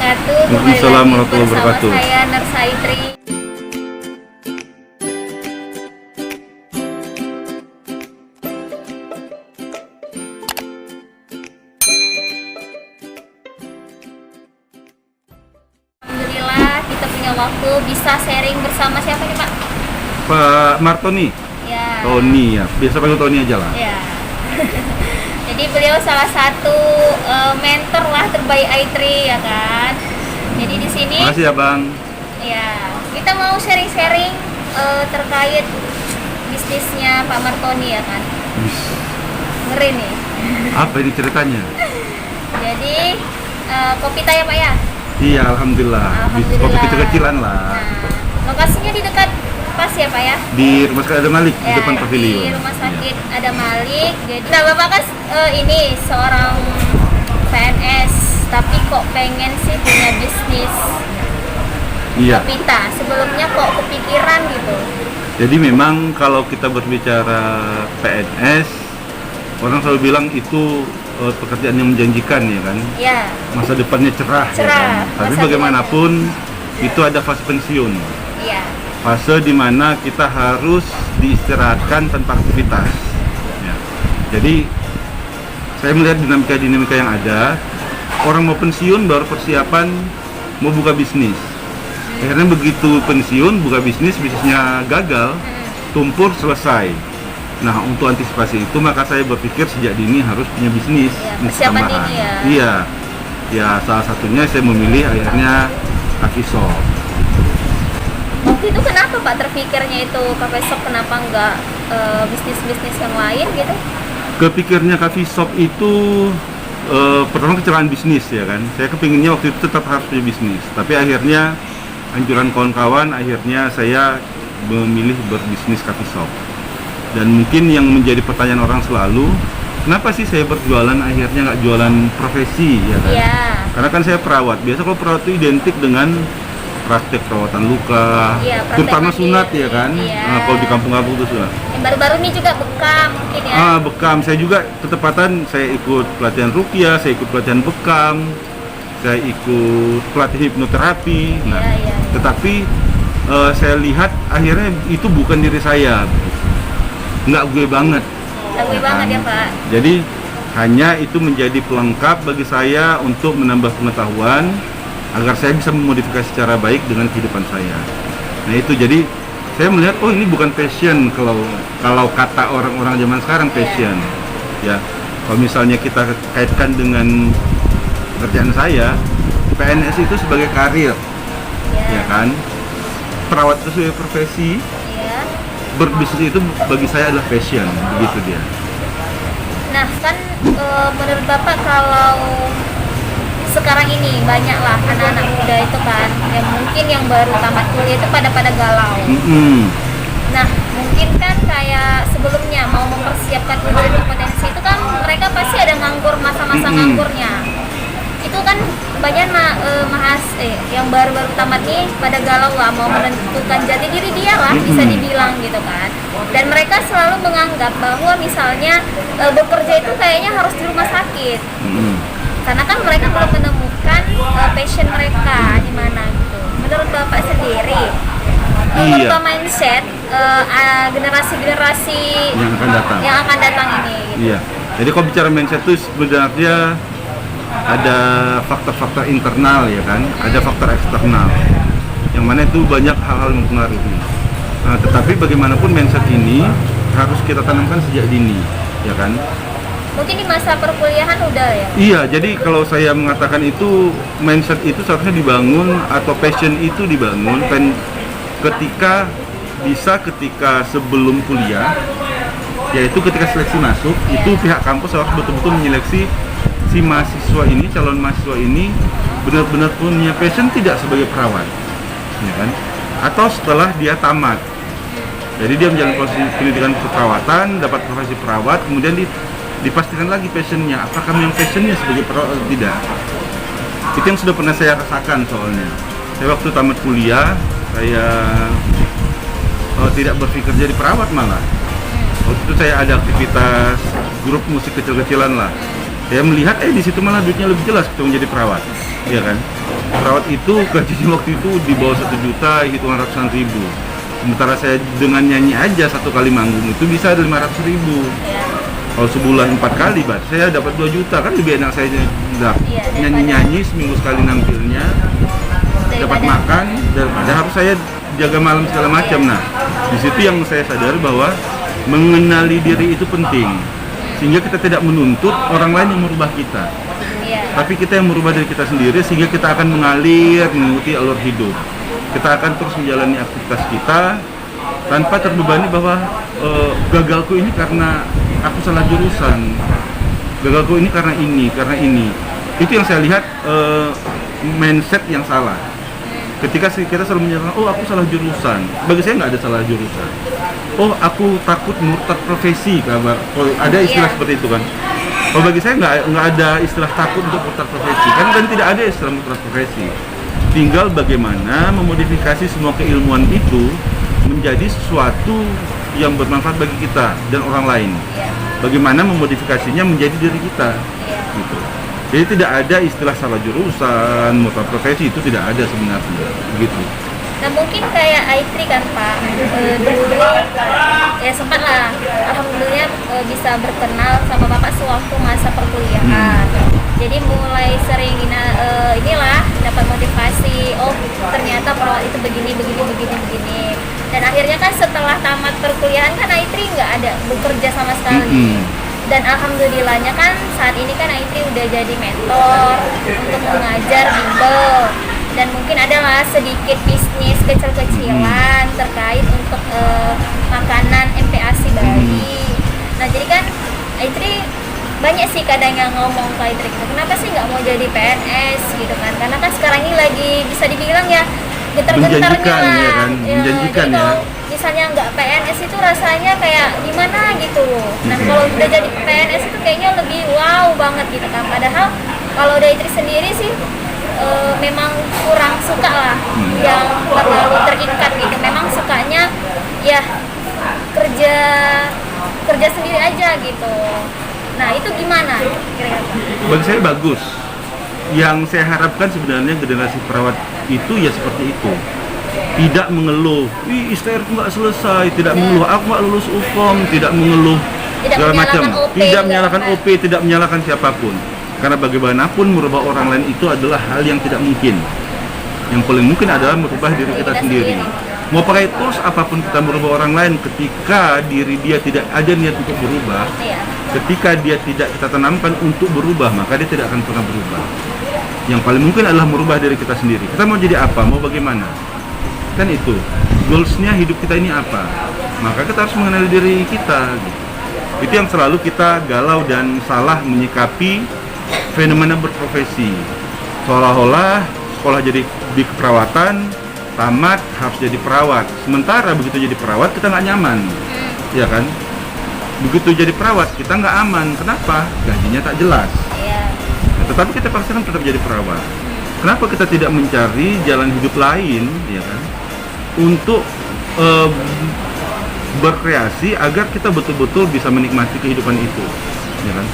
wabarakatuh. Kembali Waalaikumsalam lagi warahmatullahi bersama wabarakatuh. saya Nursaitri. Alhamdulillah kita punya waktu bisa sharing bersama siapa nih Pak? Pak Martoni, Ya. Tony ya, biasa panggil Tony aja lah. Ya. Jadi beliau salah satu mentor lah terbaik Aitri ya kan. Jadi di sini Makasih ya Bang. ya kita mau sharing-sharing terkait bisnisnya Pak Martoni ya kan. Wis, Ngeri nih. apa ini ceritanya? Jadi kopi ya Pak ya. Iya, alhamdulillah. Alhamdulillah. Kopi kecil-kecilan lah. Nah, lokasinya di dekat pas ya Pak ya. Di Rumah Sakit Ada Malik, di Ya, depan di pavilion. rumah sakit ada Malik. Jadi, nah Bapak kan ini seorang PNS, tapi kok pengen sih punya bisnis Iya. Kopita. Sebelumnya kok kepikiran gitu. Jadi memang kalau kita berbicara PNS, orang selalu bilang itu pekerjaan yang menjanjikan ya kan. Ya, Masa depannya cerah, ya Cerah, kan? Tapi masa bagaimanapun itu ada fase pensiun. iya. Fase di mana kita harus diistirahatkan tanpa aktivitas. Ya. Jadi saya melihat dinamika-dinamika yang ada, orang mau pensiun baru persiapan mau buka bisnis. Akhirnya begitu pensiun buka bisnisnya gagal, tumpur selesai. Nah untuk antisipasi itu maka saya berpikir sejak dini harus punya bisnis Iya, bisnis persiapan tambahan. dini ya. Iya, ya salah satunya saya memilih akhirnya coffee shop. Waktu itu kenapa Pak terpikirnya itu cafe shop, kenapa nggak bisnis-bisnis yang lain gitu? Kepikirnya coffee shop itu pertama kecelakaan bisnis ya kan. Saya kepinginnya waktu itu tetap harus punya bisnis, tapi akhirnya anjuran kawan-kawan akhirnya saya memilih berbisnis coffee shop. Dan mungkin yang menjadi pertanyaan orang selalu, kenapa sih saya berjualan akhirnya nggak jualan profesi ya kan? Iya. Karena kan saya perawat. Biasa kalau perawat itu identik dengan praktek perawatan luka, Iya, praktek terutama mandiri. sunat ya kan. Iya. Nah, kalau di kampung-kampung itu sunat. Yang baru-baru ini juga bekam mungkin ya. Bekam. Saya juga ketepatan saya ikut pelatihan ruqyah, saya ikut pelatihan bekam, saya ikut pelatih hipnoterapi. Nah, Iya, iya. tetapi saya lihat akhirnya itu bukan diri saya, nggak gue banget. Lagu banget ya Pak. Jadi hanya itu menjadi pelengkap bagi saya untuk menambah pengetahuan agar saya bisa memodifikasi secara baik dengan kehidupan saya. Nah itu jadi saya melihat oh ini bukan passion kalau kata orang-orang zaman sekarang passion. Ya kalau misalnya kita kaitkan dengan pekerjaan saya, PNS itu sebagai karir, ya kan. Perawat itu sebagai profesi, Iya. berbisnis itu bagi saya adalah passion, begitu dia. Nah kan menurut Bapak kalau sekarang ini banyaklah anak-anak muda itu kan yang mungkin yang baru tamat kuliah itu pada galau. Nah mungkin kan kayak sebelumnya mau mempersiapkan ujian kompetensi itu kan mereka pasti ada nganggur, masa-masa nganggurnya. Itu kan banyak yang baru-baru tamat nih pada galau lah mau menentukan jati diri dia lah, bisa dibilang gitu kan. Dan mereka selalu menganggap bahwa misalnya bekerja itu kayaknya harus di rumah sakit. Karena kan mereka belum menemukan passion mereka di mana gitu. Menurut Bapak sendiri, merubah mindset generasi-generasi yang akan datang ini gitu. Iya. Jadi kalau bicara mindset itu sebenarnya ada faktor-faktor internal ya kan, ada faktor eksternal. Yang mana itu banyak hal-hal yang mempengaruhi. Nah, tetapi bagaimanapun mindset ini harus kita tanamkan sejak dini, ya kan? Mungkin di masa perkuliahan udah ya. Iya, jadi kalau saya mengatakan itu mindset itu seharusnya dibangun atau passion itu dibangun ketika sebelum kuliah, yaitu ketika seleksi masuk, itu pihak kampus harus betul-betul menyeleksi si mahasiswa ini, calon mahasiswa ini benar-benar punya passion tidak sebagai perawat, ya kan? Atau setelah dia tamat, jadi dia menjalani proses pendidikan keperawatan, dapat profesi perawat, kemudian dipastikan lagi passionnya, apakah memang passionnya sebagai perawat atau tidak. Itu yang sudah pernah saya rasakan soalnya. Saya waktu tamat kuliah, saya tidak berpikir jadi perawat malah. Waktu itu saya ada aktivitas grup musik kecil-kecilan lah. Saya melihat di situ malah duitnya lebih jelas untuk menjadi perawat, ya kan? perawat itu gajinya waktu itu di bawah 1 juta, hitungan ratusan ribu. Sementara saya dengan nyanyi aja 1 kali manggung itu bisa ada 500 ribu. Iya. Kalau sebulan 4 kali, saya dapat 2 juta, kan lebih enak saya nyanyi-nyanyi seminggu sekali nampilnya, dapat makan, daripada harus saya jaga malam segala macam. Nah, di situ yang saya sadar bahwa mengenali diri itu penting, sehingga kita tidak menuntut orang lain yang merubah kita. Iya. Tapi kita yang merubah diri kita sendiri, sehingga kita akan mengalir mengikuti alur hidup. Kita akan terus menjalani aktivitas kita tanpa terbebani bahwa gagalku ini karena aku salah jurusan, gagalku ini karena ini. Itu yang saya lihat mindset yang salah. Ketika kita selalu menyatakan, oh aku salah jurusan, bagi saya nggak ada salah jurusan. Oh aku takut murtad profesi, kabar. Oh, ada istilah seperti itu kan. Oh bagi saya nggak ada istilah takut untuk murtad profesi, kan tidak ada istilah murtad profesi. Tinggal bagaimana memodifikasi semua keilmuan itu menjadi sesuatu yang bermanfaat bagi kita dan orang lain. Bagaimana memodifikasinya menjadi diri kita. Gitu. Jadi tidak ada istilah salah jurusan, murtad profesi, itu tidak ada sebenarnya. Begitu. Nah mungkin kayak Aitri kan Pak, dulu ya sempat lah, alhamdulillah bisa berkenal sama Bapak sewaktu masa perkuliahan. Jadi mulai sering inilah dapat motivasi, oh ternyata perawat itu begini. Dan akhirnya kan setelah tamat perkuliahan kan Aitri nggak ada bekerja sama sekali. Dan alhamdulillahnya kan saat ini kan Aitri udah jadi mentor untuk mengajar bimbel. Dan mungkin adalah sedikit bisnis kecil-kecilan terkait untuk makanan MPASI bayi. Nah jadi kan Aitri banyak sih kadang yang ngomong ke Aitri gitu, kenapa sih nggak mau jadi PNS gitu kan? Karena kan sekarang ini lagi bisa dibilang ya gentar-gentarnya lah. Ya kan? Menjanjikan ya. Misalnya nggak PNS itu rasanya kayak gimana gitu loh. Nah kalau udah jadi PNS itu kayaknya lebih wow banget gitu kan. Padahal kalau dari Aitri sendiri sih memang kurang suka lah yang terlalu terikat gitu. Memang sukanya ya kerja sendiri aja gitu. Nah itu gimana kira-kira? Bagi saya bagus. Yang saya harapkan sebenarnya generasi perawat itu ya seperti itu. Tidak mengeluh, ISTR nggak selesai, tidak mengeluh, aku nggak lulus UKOM, tidak mengeluh segala macam, tidak menyalahkan OP, tidak menyalahkan siapapun. Karena bagaimanapun merubah orang lain itu adalah hal yang tidak mungkin. Yang paling mungkin adalah merubah diri kita sendiri. Mau pakai tools apapun kita merubah orang lain, ketika diri dia tidak ada niat untuk berubah, ketika dia tidak kita tanamkan untuk berubah, maka dia tidak akan pernah berubah. Yang paling mungkin adalah merubah diri kita sendiri. Kita mau jadi apa? Mau bagaimana? Kan itu. Goals-nya hidup kita ini apa? Maka kita harus mengenali diri kita. Gitu. Itu yang selalu kita galau dan salah menyikapi fenomena berprofesi. Seolah-olah sekolah jadi di keperawatan, tamat harus jadi perawat. Sementara begitu jadi perawat kita nggak nyaman, ya kan? Begitu jadi perawat kita nggak aman. Kenapa? Gajinya tak jelas. Nah, tetapi kita paksakan tetap jadi perawat. Kenapa kita tidak mencari jalan hidup lain, ya kan? Untuk berkreasi agar kita betul-betul bisa menikmati kehidupan itu, ya kan?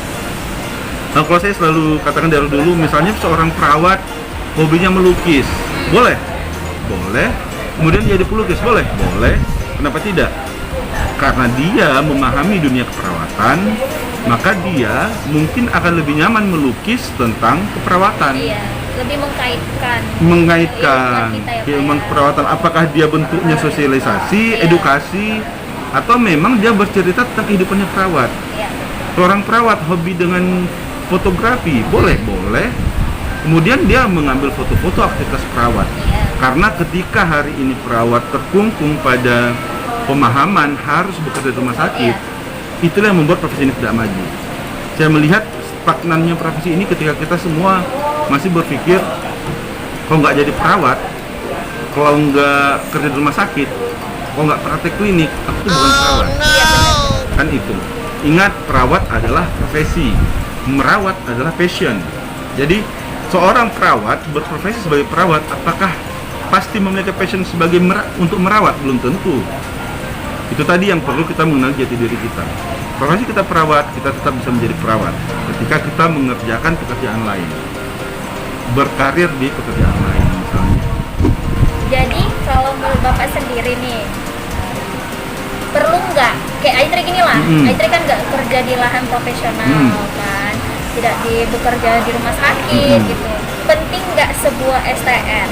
Nah, kalau saya selalu katakan dari dulu, misalnya seorang perawat hobinya melukis, boleh? Boleh. Kemudian jadi pelukis, boleh? Boleh. Kenapa tidak? Karena dia memahami dunia keperawatan, maka dia mungkin akan lebih nyaman melukis tentang keperawatan. Iya, lebih mengaitkan ilmu keperawatan. Apakah dia bentuknya sosialisasi, edukasi, atau memang dia bercerita tentang kehidupannya perawat? Seorang perawat hobi dengan fotografi, boleh. Kemudian dia mengambil foto-foto aktivitas perawat. Karena ketika hari ini perawat terkungkung pada pemahaman harus bekerja di rumah sakit, itulah yang membuat profesi ini tidak maju. Saya melihat stagnannya profesi ini ketika kita semua masih berpikir, kalau nggak jadi perawat, kalau nggak kerja di rumah sakit, kalau nggak praktek klinik, aku tuh bukan perawat. Kan itu. Ingat, perawat adalah profesi, merawat adalah passion. Jadi seorang perawat berprofesi sebagai perawat, apakah pasti memiliki passion sebagai untuk merawat? Belum tentu. Itu tadi yang perlu kita mengenal jati diri kita. Profesi kita perawat, kita tetap bisa menjadi perawat ketika kita mengerjakan pekerjaan lain. berkarir di pekerjaan lain misalnya. Jadi kalau menurut Bapak sendiri nih, perlu nggak kayak Aitri gini lah, Aitri kan nggak kerja di lahan profesional kan, tidak bekerja di rumah sakit gitu. Penting nggak sebuah STR?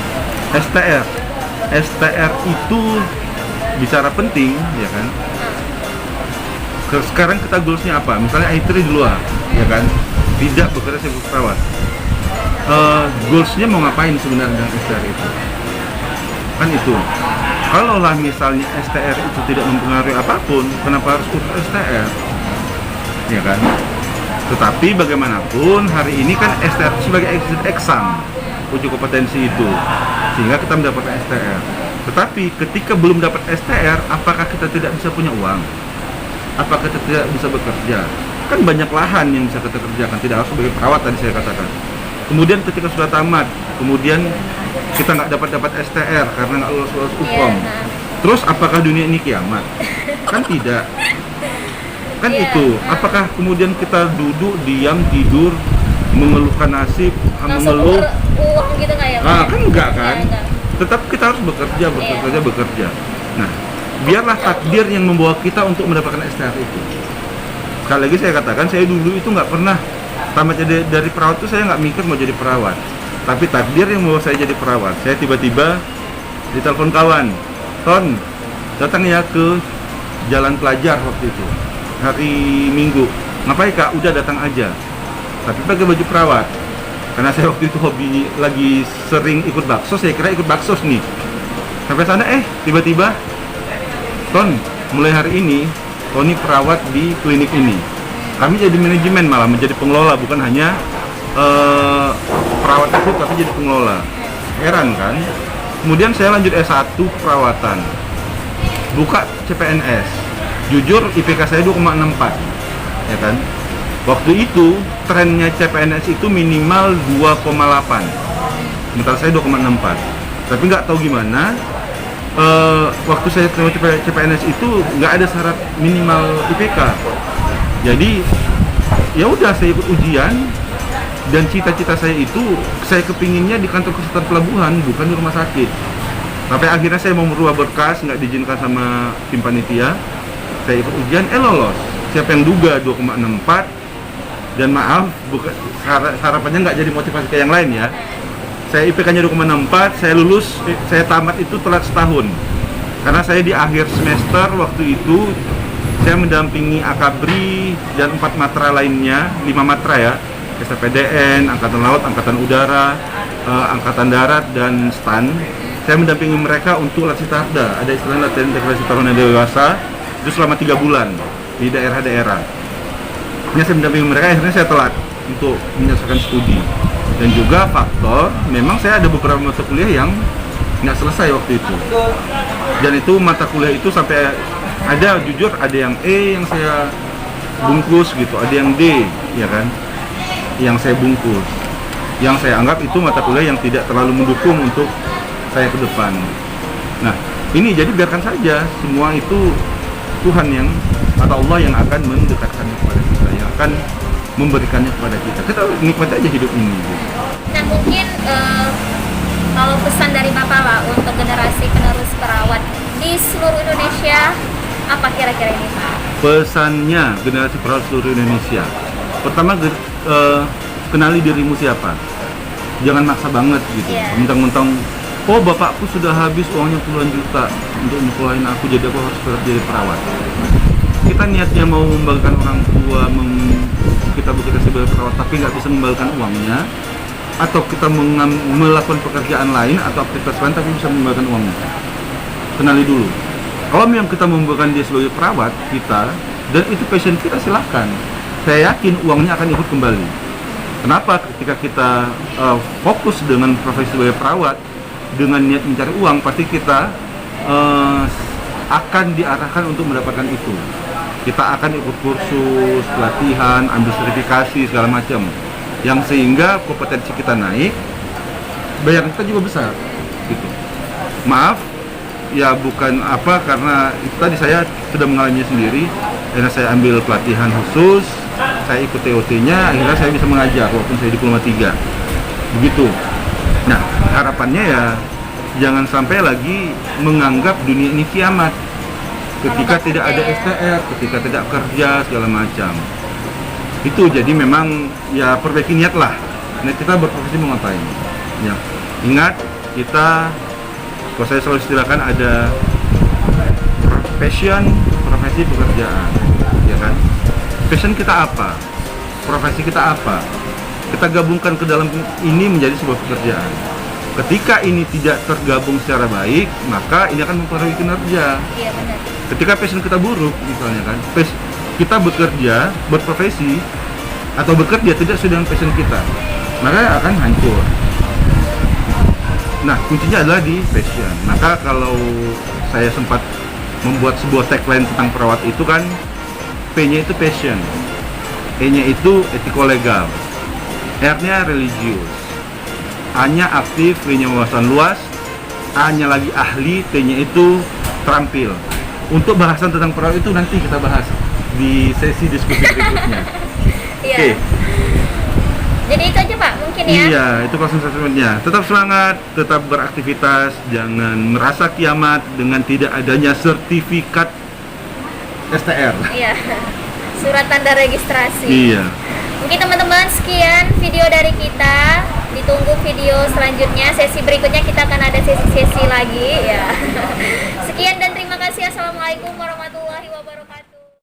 STR itu bicara penting ya kan. Sekarang kita goalsnya apa? Misalnya Aitri di luar ya kan, tidak bekerja sebagai perawat. Goalsnya mau ngapain sebenarnya dengan STR itu? Kan itu. Kalaulah misalnya STR itu tidak mempengaruhi apapun, kenapa harus kursus STR? Ya kan? Tetapi bagaimanapun hari ini kan STR sebagai exam uji kompetensi itu, sehingga kita mendapatkan STR. Tetapi ketika belum dapat STR, apakah kita tidak bisa punya uang? Apakah kita tidak bisa bekerja? Kan banyak lahan yang bisa kita kerjakan, tidak harus sebagai perawat tadi saya katakan. Kemudian ketika sudah tamat, kemudian kita nggak dapat STR karena nggak lulus UPOM. Terus apakah dunia ini kiamat? Kan tidak. Kan itu. Apakah kemudian kita duduk, diam, tidur, mengeluhkan nasib, mengeluh? Uang gitu nggak ya? Kan enggak kan? Tetap kita harus bekerja. Nah, biarlah takdir yang membawa kita untuk mendapatkan STR itu. Sekali lagi saya katakan, saya dulu itu nggak pernah tamat dari perawat itu saya nggak mikir mau jadi perawat. Tapi takdir yang membawa saya jadi perawat. Saya tiba-tiba ditelepon kawan, Ton, datang ya ke Jalan Pelajar waktu itu, hari Minggu. Ngapain kak? Udah datang aja. Tapi pakai baju perawat. Karena saya waktu itu hobi lagi sering ikut bakso, saya kira ikut bakso nih. Sampai sana tiba-tiba, Ton, mulai hari ini Tony perawat di klinik ini. Kami jadi manajemen, malah menjadi pengelola, bukan hanya perawat itu tapi jadi pengelola. Heran kan? Kemudian saya lanjut S1 perawatan, buka CPNS. Jujur IPK saya 2,64 ya kan. Waktu itu trennya CPNS itu minimal 2,8, sementara saya 2,64. Tapi nggak tahu gimana, waktu saya terima CPNS itu nggak ada syarat minimal IPK. Jadi ya udah saya ikut ujian. Dan cita-cita saya itu, saya kepinginnya di kantor kesehatan pelabuhan, bukan di rumah sakit. Sampai akhirnya saya mau merubah berkas, nggak diizinkan sama tim panitia. Saya ikut ujian, lolos. Siapa yang duga 2,64. Dan maaf, harapannya nggak jadi motivasi ke yang lain ya. Saya IPK-nya 2,64, saya lulus, saya tamat itu telat setahun. Karena saya di akhir semester waktu itu, saya mendampingi Akabri dan 4 matra lainnya, 5 matra ya. STPDN, Angkatan Laut, Angkatan Udara, Angkatan Darat, dan STAN. Saya mendampingi mereka untuk latih tarda. Ada istilah latihan integrasi taruna dewasa itu selama 3 bulan di daerah-daerah. Ini saya mendampingi mereka, akhirnya saya telat untuk menyelesaikan studi. Dan juga faktor, memang saya ada beberapa mata kuliah yang nggak selesai waktu itu. Dan itu mata kuliah itu sampai ada, jujur, ada yang E yang saya bungkus gitu, ada yang D, ya kan? Yang saya bungkus, yang saya anggap itu mata kuliah yang tidak terlalu mendukung untuk saya ke depan. Nah, ini jadi biarkan saja, semua itu Tuhan yang atau Allah yang akan mendekatkannya kepada kita, yang akan memberikannya kepada kita. Kita nikmati aja hidup ini. Nah mungkin kalau pesan dari Bapak lah untuk generasi penerus perawat di seluruh Indonesia, apa kira-kira ini Pak? Pesannya generasi perawat seluruh Indonesia. Pertama, kenali dirimu siapa. Jangan maksa banget gitu. Mentang-mentang, oh bapakku sudah habis uangnya puluhan juta untuk nyekolahin aku, jadi aku harus jadi perawat. Kita niatnya mau membanggakan orang tua, kita bekerja sebagai perawat tapi nggak bisa membanggakan uangnya, atau kita melakukan pekerjaan lain atau aktivitas lain tapi bisa membanggakan uangnya. Kenali dulu. Kalau memang kita membanggakan dia sebagai perawat kita, dan itu passion kita, silahkan. Saya yakin uangnya akan ikut kembali. Kenapa? Ketika kita fokus dengan profesi sebagai perawat dengan niat mencari uang, pasti kita akan diarahkan untuk mendapatkan itu. Kita akan ikut kursus, pelatihan, ambil sertifikasi segala macam, yang sehingga kompetensi kita naik, bayaran kita juga besar. Gitu. Maaf, ya bukan apa, karena itu tadi saya sudah mengalaminya sendiri. Karena saya ambil pelatihan khusus, saya ikut TOT-nya, akhirnya saya bisa mengajar walaupun saya diploma 3. begitu. Nah, harapannya ya jangan sampai lagi menganggap dunia ini kiamat ketika tidak ada STR, ketika tidak kerja segala macam. Itu jadi memang ya perbaiki niat lah. Nah, kita berprofesi mau ngapain? Ya, ingat kita, kalau saya selalu istilahkan ada passion, profesi, pekerjaan, ya kan? Passion kita apa? Profesi kita apa? Kita gabungkan ke dalam ini menjadi sebuah pekerjaan. Ketika ini tidak tergabung secara baik, maka ini akan mempengaruhi kinerja. Iya benar. Ketika passion kita buruk, misalnya kan, kita bekerja, berprofesi atau bekerja tidak sesuai dengan passion kita, maka akan hancur. Nah, kuncinya adalah di passion. Maka kalau saya sempat membuat sebuah tagline tentang perawat itu kan, P-nya itu passion, E-nya itu etiko-legal, R-nya religius, A-nya aktif, V-nya wawasan luas, A-nya lagi ahli, T-nya itu terampil. Untuk bahasan tentang perawat itu nanti kita bahas di sesi diskusi berikutnya. Iya. Oke. Jadi itu aja Pak mungkin ya. Iya, itu closing statement-nya. Tetap semangat, tetap beraktivitas, jangan merasa kiamat dengan tidak adanya sertifikat STR. Iya. Surat tanda registrasi. Iya. Mungkin teman-teman sekian video dari kita. Ditunggu video selanjutnya, sesi berikutnya kita akan ada sesi-sesi lagi ya. Sekian dan terima kasih. Assalamualaikum warahmatullahi wabarakatuh.